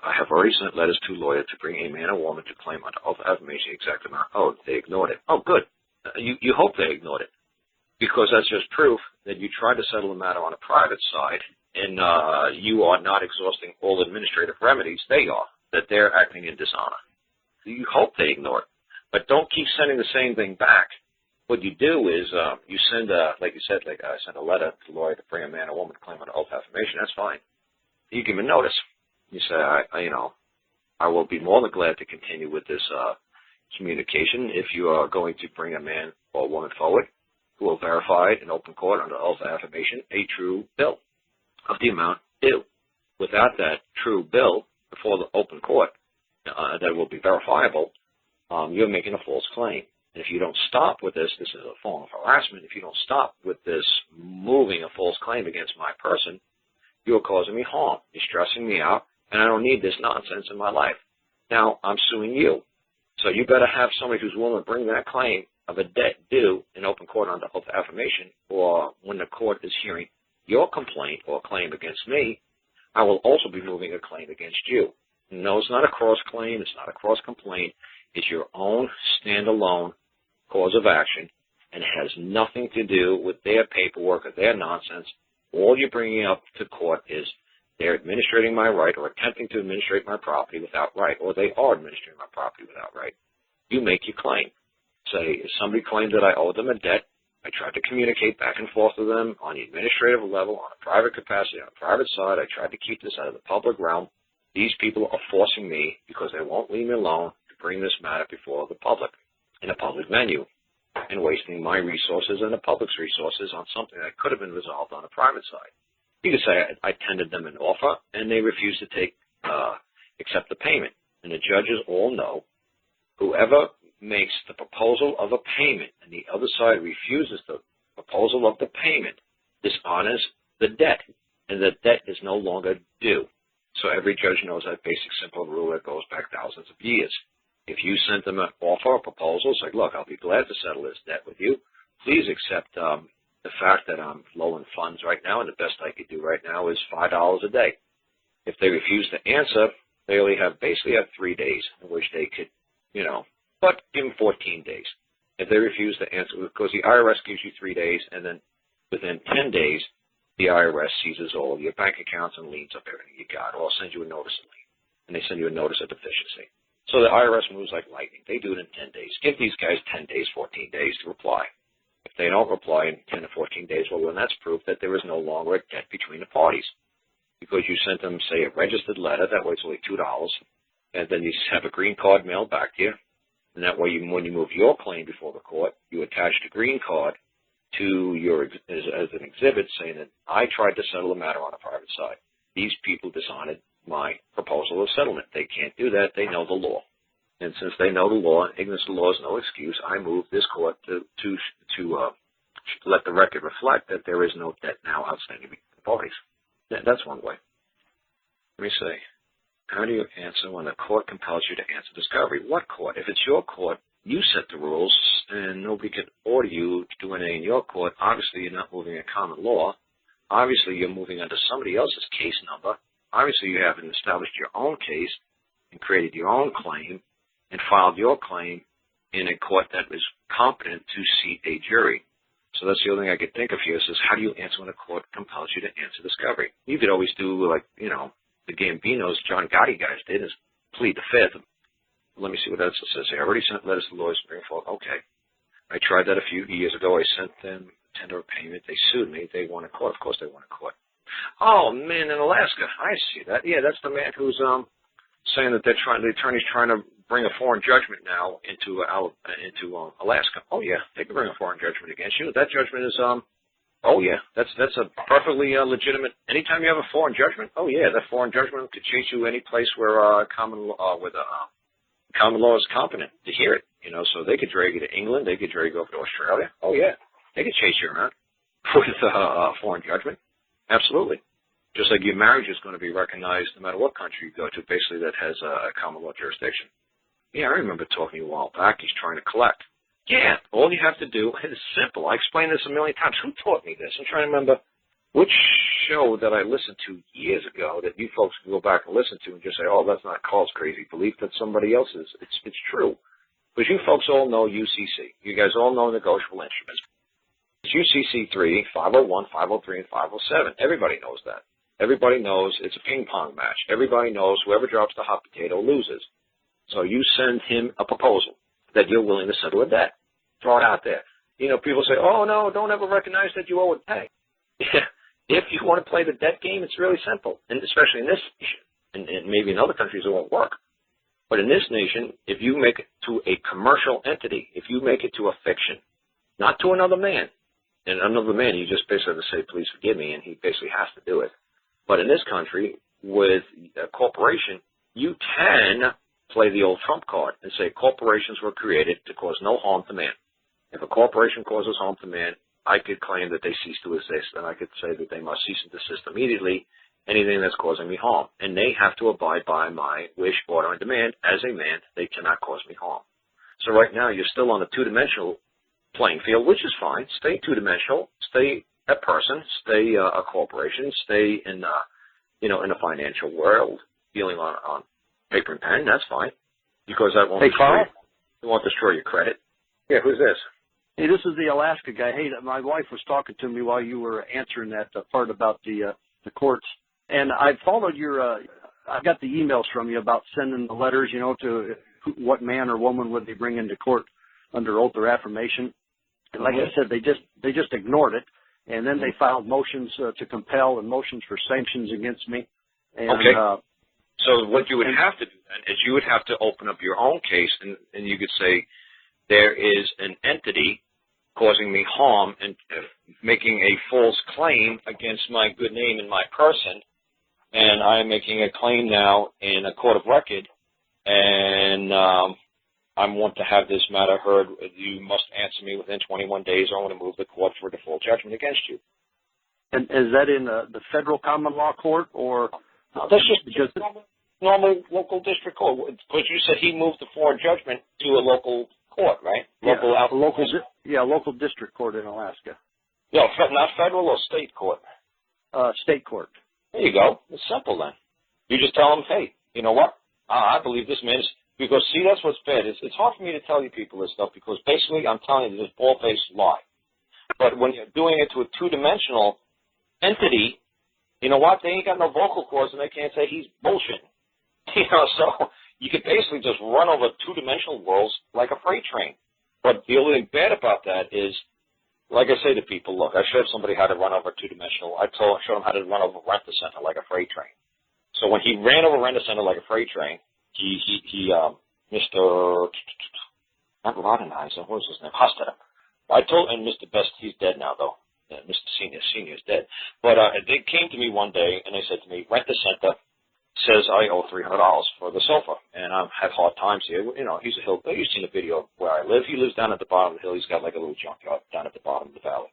I have already sent letters to lawyers to bring a man or woman to claim under oath of affirmation the exact amount. Oh, they ignored it. Oh, good. You hope they ignored it, because that's just proof that you tried to settle the matter on a private side, and you are not exhausting all administrative remedies. They are, that they're acting in dishonor. You hope they ignore it, but don't keep sending the same thing back. What you do is you send, like you said, I sent a letter to the lawyer to bring a man or woman to claim under oath of affirmation. That's fine. You give them a notice. You say, I will be more than glad to continue with this communication if you are going to bring a man or woman forward who will verify in open court under oath of affirmation a true bill of the amount due. Without that true bill before the open court that will be verifiable, you're making a false claim. And if you don't stop with this is a form of harassment. If you don't stop with this moving a false claim against my person, you're causing me harm. You're stressing me out, and I don't need this nonsense in my life. Now I'm suing you. So you better have somebody who's willing to bring that claim of a debt due in open court under oath of affirmation, or when the court is hearing your complaint or claim against me, I will also be moving a claim against you. No, it's not a cross-claim. It's not a cross-complaint. It's your own standalone cause of action, and it has nothing to do with their paperwork or their nonsense. All you're bringing up to court is they're administrating my right or attempting to administrate my property without right, or they are administrating my property without right. You make your claim. Say, if somebody claimed that I owe them a debt, I tried to communicate back and forth with them on the administrative level, on a private capacity, on a private side. I tried to keep this out of the public realm. These people are forcing me, because they won't leave me alone, to bring this matter before the public in a public venue, and wasting my resources and the public's resources on something that could have been resolved on a private side. You could say I tendered them an offer, and they refused to accept the payment. And the judges all know whoever makes the proposal of a payment and the other side refuses the proposal of the payment dishonors the debt, and the debt is no longer due. So every judge knows that basic simple rule that goes back thousands of years. If you sent them an offer or proposal, say, look, I'll be glad to settle this debt with you. Please accept the fact that I'm low in funds right now, and the best I could do right now is $5 a day. If they refuse to answer, they only basically have 3 days in which they could, but give them 14 days. If they refuse to answer, because the IRS gives you 3 days, and then within 10 days, the IRS seizes all of your bank accounts and liens up everything you got, or send you a notice of lien, and they send you a notice of deficiency. So the IRS moves like lightning. They do it in 10 days. Give these guys 10 days, 14 days to reply. If they don't reply in 10 to 14 days, well, then that's proof that there is no longer a debt between the parties, because you sent them, say, a registered letter. That way it's only $2, and then you have a green card mailed back to you, and that way when you move your claim before the court, you attach the green card to as an exhibit saying that I tried to settle the matter on a private side. These people dishonored my proposal of settlement. They can't do that. They know the law. And since they know the law, ignorance of the law is no excuse, I move this court to let the record reflect that there is no debt now outstanding between the parties. That's one way. Let me say, how do you answer when the court compels you to answer discovery? What court? If it's your court, you set the rules, and nobody can order you to do anything in your court. Obviously, you're not moving in common law. Obviously, you're moving under somebody else's case number. Obviously, you haven't established your own case and created your own claim and filed your claim in a court that is competent to seat a jury. So that's the only thing I could think of here is how do you answer when a court compels you to answer discovery? You could always do like, the Gambinos, John Gotti guys did, is plead the fifth. Let me see what else it says here. I already sent letters to lawyers to bring forward. Okay. I tried that a few years ago. I sent them tender of payment. They sued me. They won in court. Of course they won in court. Oh, man, in Alaska. I see that. Yeah, that's the man who's saying that the attorney's trying to bring a foreign judgment now into Alaska. Oh, yeah, they can bring a foreign judgment against you. That judgment is, oh, yeah, that's a perfectly legitimate. Anytime you have a foreign judgment, oh, yeah, that foreign judgment could chase you any place where common law is competent to hear it. So they could drag you to England. They could drag you over to Australia. Oh, yeah, they could chase you around with a foreign judgment. Absolutely. Just like your marriage is going to be recognized no matter what country you go to, basically that has a common law jurisdiction. Yeah, I remember talking to you a while back. He's trying to collect. Yeah, all you have to do is simple. I explained this a million times. Who taught me this? I'm trying to remember which show that I listened to years ago that you folks can go back and listen to and just say, oh, that's not Karl's crazy belief, that's somebody else's. It's true. Because you folks all know UCC. You guys all know negotiable instruments. It's UCC 3, 501, 503, and 507. Everybody knows that. Everybody knows it's a ping pong match. Everybody knows whoever drops the hot potato loses. So you send him a proposal that you're willing to settle a debt. Throw it out there. You know, people say, oh, no, don't ever recognize that you owe it back. If you want to play the debt game, it's really simple, and especially in this nation. And maybe in other countries it won't work. But in this nation, if you make it to a commercial entity, if you make it to a fiction, not to another man, and another man, you just basically have to say, please forgive me, and he basically has to do it. But in this country, with a corporation, you can play the old trump card and say corporations were created to cause no harm to man. If a corporation causes harm to man, I could claim that they cease to exist, and I could say that they must cease and desist immediately, anything that's causing me harm. And they have to abide by my wish, order, and demand. As a man, they cannot cause me harm. So right now, you're still on a two-dimensional playing field, which is fine. Stay two-dimensional. Stay a person. Stay a corporation. Stay in, in the financial world, dealing on paper and pen. That's fine, because that won't destroy your credit. Yeah, who's this? Hey, this is the Alaska guy. Hey, my wife was talking to me while you were answering that part about the courts, and I followed your. I got the emails from you about sending the letters, to what man or woman would they bring into court under oath or affirmation. And like I said, they just ignored it, and then they filed motions to compel and motions for sanctions against me. And, okay. So what you would have to do then is you would have to open up your own case, and you could say there is an entity causing me harm and making a false claim against my good name and my person, and I am making a claim now in a court of record, and I want to have this matter heard. You must answer me within 21 days, or I'm going to move the court for a default judgment against you. And is that in the federal common law court, or? That's just because normal local district court. Because you said he moved the foreign judgment to a local court, right? Local district court in Alaska. No, not federal or state court. State court. There you go. It's simple then. You just tell them, hey, you know what? I believe this man is, because see, that's what's bad. It's hard for me to tell you people this stuff because basically I'm telling you this bald-faced lie. But when you're doing it to a two-dimensional entity, you know what? They ain't got no vocal cords and they can't say he's bullshit. So you could basically just run over two-dimensional worlds like a freight train. But the only thing bad about that is, like I say to people, look, I showed somebody how to run over two-dimensional. I showed him how to run over Rent-A-Center like a freight train. So when he ran over Rent-A-Center like a freight train, Mr. not Rodenizer, what was his name? Hostetter. I told him, Mr. Best, he's dead now, though. Mr. Senior is dead. But they came to me one day, and they said to me, Rent-A-Center says I owe $300 for the sofa, and I've had hard times here. He's a hill. You've seen a video of where I live. He lives down at the bottom of the hill. He's got like a little junkyard down at the bottom of the valley.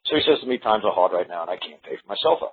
So he says to me, times are hard right now, and I can't pay for my sofa.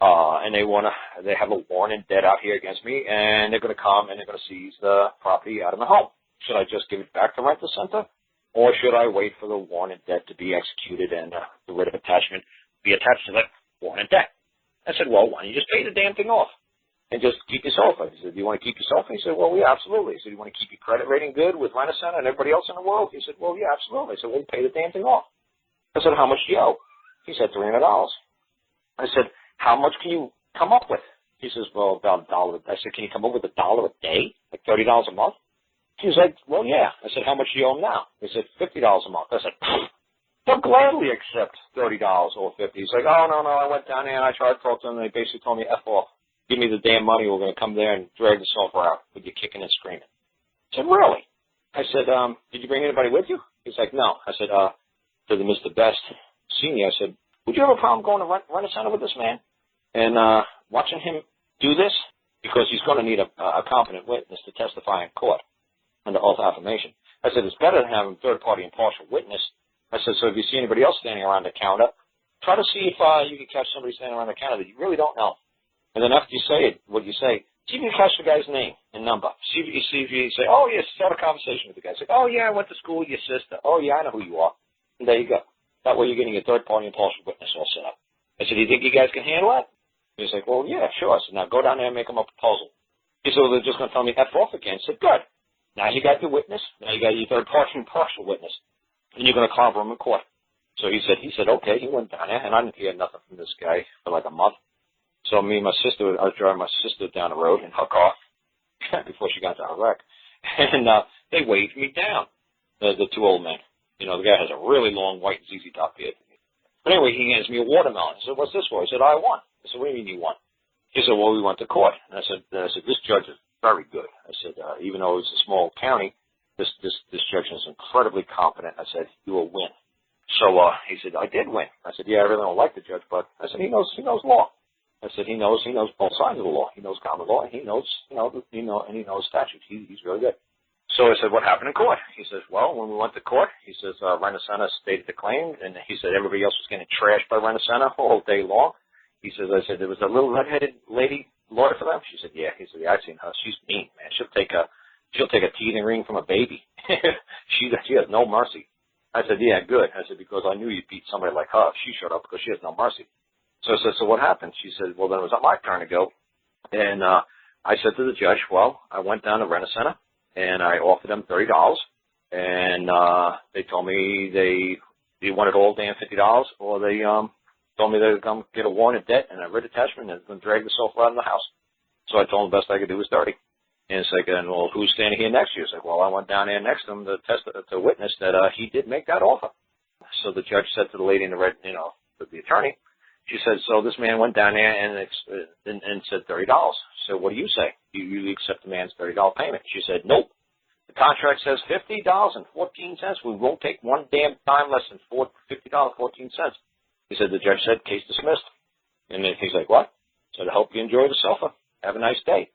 And they have a warrant and debt out here against me, and they're going to come and they're going to seize the property out of my home. Should I just give it back to Rent-A-Center, or should I wait for the warrant and debt to be executed and the writ of attachment be attached to that warrant and debt? I said, well, why don't you just pay the damn thing off and just keep your sofa? He said, do you want to keep your sofa? He said, well, yeah, absolutely. He said, do you want to keep your credit rating good with Rent-A-Center and everybody else in the world? He said, well, yeah, absolutely. I said, well, pay the damn thing off. I said, how much do you owe? He said, $300. I said, how much can you come up with? He says, well, about $1. I said, can you come up with $1 a day, like $30 a month? He was like, well, yeah. I said, how much do you owe him now? He said, $50 a month. I said, they'll gladly accept $30 or $50. He's like, oh, no, I went down there and I tried to talk to them, and they basically told me, F off. Give me the damn money. We're going to come there and drag the sofa out with you kicking and screaming. I said, really? I said, did you bring anybody with you? He's like, no. I said, to the Mr. Best Senior, I said, would you have a problem going to Rent-A-Center with this man and watching him do this? Because he's going to need a competent witness to testify in court under oath of affirmation. I said, it's better than having a third-party impartial witness. I said, so if you see anybody else standing around the counter, try to see if you can catch somebody standing around the counter that you really don't know. And then after you say it, what you say, see if you can catch the guy's name and number. See if you say, oh, yes, start a conversation with the guy. Say, oh, yeah, I went to school with your sister. Oh, yeah, I know who you are. And there you go. That way you're getting a third-party impartial witness all set up. I said, do you think you guys can handle that? He's like, well, yeah, sure. I said, now go down there and make them a proposal. He said, well, they're just going to tell me F off again. I said, good. Now you got the witness. Now you got your partial witness. And you're going to clobber him in court. So he said, okay. He went down there, and I didn't hear nothing from this guy for like a month. So me and my sister, I was driving my sister down the road in her car before she got to Iraq. And they waved me down, the two old men. You know, the guy has a really long white ZZ Top beard. But anyway, he hands me a watermelon. I said, what's this for? He said, I won. I said, what do you mean you won? He said, well, we went to court. And I said, this judge is very good. I said, even though it's a small county, this judge is incredibly competent. I said, you will win. So he said, I did win. I said, yeah, I really don't like the judge, but I said, he knows law. I said, he knows both sides of the law. He knows common law, and he knows statutes. He's really good. So I said, what happened in court? He says, well, when we went to court, he says, Rent-A-Center stated the claim, and he said everybody else was getting trashed by Rent-A-Center all day long. He says, I said, there was a little redheaded lady lawyer for them? She said, yeah. He said, yeah, I've seen her. She's mean, man. She'll take a teething ring from a baby. She has no mercy. I said, yeah, good. I said, because I knew you'd beat somebody like her. She showed up because she has no mercy. So I said, so what happened? She said, well, then it was my turn to go. And I said to the judge, well, I went down to Rent-A-Center, and I offered them $30. And they told me they wanted all damn $50, or they told me they would come get a warrant of debt and a writ attachment and drag the sofa out of the house. So I told them the best I could do was $30. And it's like, well, who's standing here next to you? It's like, well, I went down there next to him to witness that he did make that offer. So the judge said to the lady in the red, the attorney, she said, so this man went down there and said $30. So what do you say? You accept the man's $30 payment? She said, nope. The contract says $50.14. We won't take one damn time less than $50.14. He said, the judge said, case dismissed. And then he's like, what? So I hope you enjoy the sofa. Have a nice day.